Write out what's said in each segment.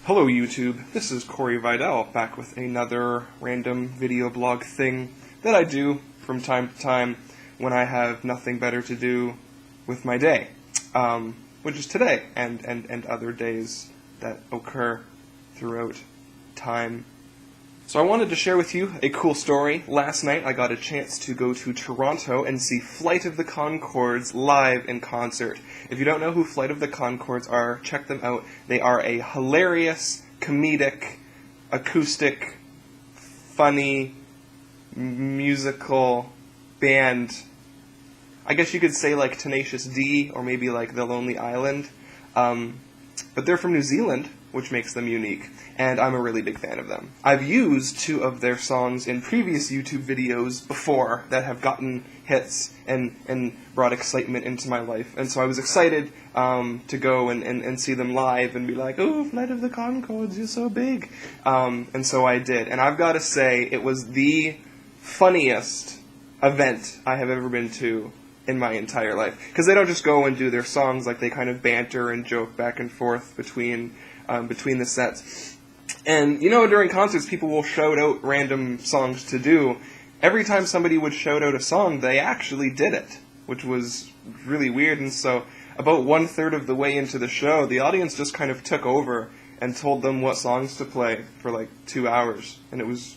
Hello YouTube, this is Corey Vidal, back with another random video blog thing that I do from time to time when I have nothing better to do with my day, which is today, and other days that occur throughout time. So I wanted to share with you a cool story. Last night I got a chance to go to Toronto and see Flight of the Conchords live in concert. If you don't know who Flight of the Conchords are, check them out. They are a hilarious, comedic, acoustic, funny, musical band. I guess you could say like Tenacious D or maybe like The Lonely Island. But they're from New Zealand, which makes them unique, and I'm a really big fan of them. I've used 2 of their songs in previous YouTube videos before that have gotten hits and brought excitement into my life, and so I was excited to go and see them live and be like, oh, Flight of the Conchords, you're so big. And so I did, and I've got to say, it was the funniest event I have ever been to in my entire life. Because they don't just go and do their songs, like they kind of banter and joke back and forth between the sets. And, you know, during concerts, people will shout out random songs to do. Every time somebody would shout out a song, they actually did it, which was really weird. And so about 1/3 of the way into the show, the audience just kind of took over and told them what songs to play for like 2 hours. And it was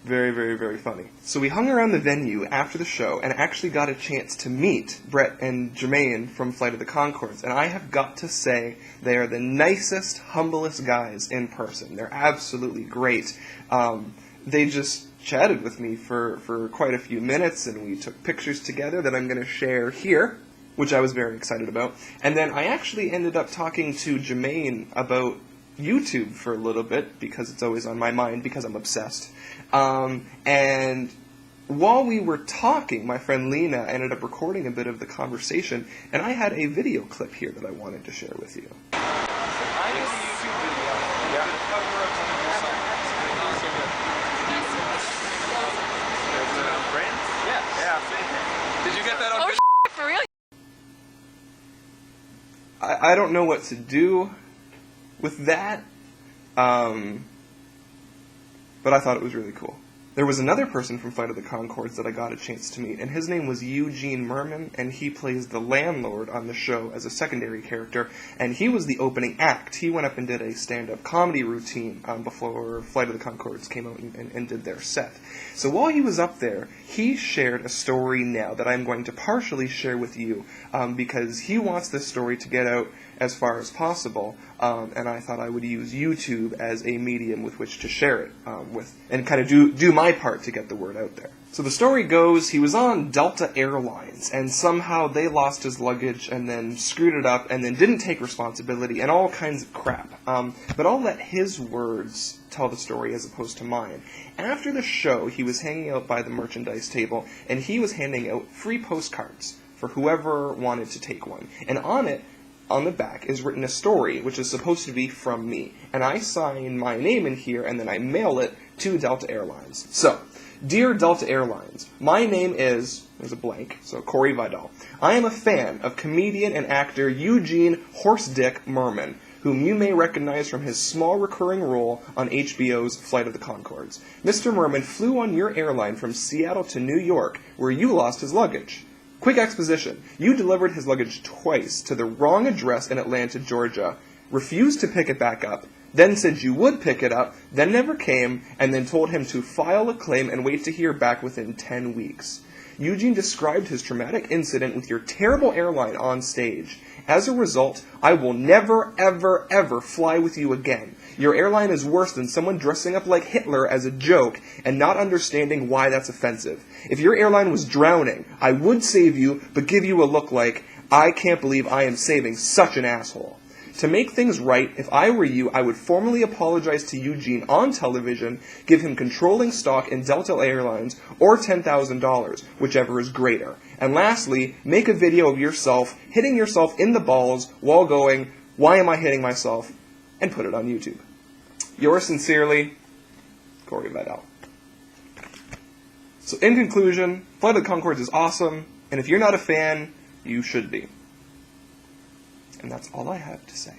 very, very, very funny. So we hung around the venue after the show and actually got a chance to meet Brett and Jermaine from Flight of the Conchords. And I have got to say, they are the nicest, humblest guys in person. They're absolutely great. They just chatted with me for quite a few minutes, and we took pictures together that I'm going to share here, which I was very excited about. And then I actually ended up talking to Jermaine about YouTube for a little bit, because it's always on my mind, because I'm obsessed. And while we were talking, my friend Lena ended up recording a bit of the conversation, and I had a video clip here that I wanted to share with you. Did you get that on video? For real? I don't know what to do with that, but I thought it was really cool. There was another person from Flight of the Conchords that I got a chance to meet, and his name was Eugene Merman, and he plays the landlord on the show as a secondary character, and he was the opening act. He went up and did a stand-up comedy routine before Flight of the Conchords came out and did their set. So while he was up there, he shared a story now that I'm going to partially share with you, because he wants this story to get out as far as possible, and I thought I would use YouTube as a medium with which to share it with, and kind of do my part to get the word out there. So the story goes, he was on Delta Airlines, and somehow they lost his luggage and then screwed it up and then didn't take responsibility and all kinds of crap. But I'll let his words tell the story as opposed to mine. After the show, he was hanging out by the merchandise table, and he was handing out free postcards for whoever wanted to take one. And on it, on the back, is written a story, which is supposed to be from me. And I sign my name in here, and then I mail it to Delta Airlines. So, dear Delta Airlines, my name is, there's a blank, so Corey Vidal. I am a fan of comedian and actor Eugene Horsedick Merman, whom you may recognize from his small recurring role on HBO's Flight of the Conchords. Mr. Merman flew on your airline from Seattle to New York, where you lost his luggage. Quick exposition. You delivered his luggage twice to the wrong address in Atlanta, Georgia, refused to pick it back up, then said you would pick it up, then never came, and then told him to file a claim and wait to hear back within 10 weeks. Eugene described his traumatic incident with your terrible airline on stage. As a result, I will never, ever, ever fly with you again. Your airline is worse than someone dressing up like Hitler as a joke and not understanding why that's offensive. If your airline was drowning, I would save you, but give you a look like, I can't believe I am saving such an asshole. To make things right, if I were you, I would formally apologize to Eugene on television, give him controlling stock in Delta Airlines, or $10,000, whichever is greater. And lastly, make a video of yourself hitting yourself in the balls while going, why am I hitting myself? And put it on YouTube. Yours sincerely, Corey Vidal. So in conclusion, Flight of the Conchords is awesome, and if you're not a fan, you should be. And that's all I have to say.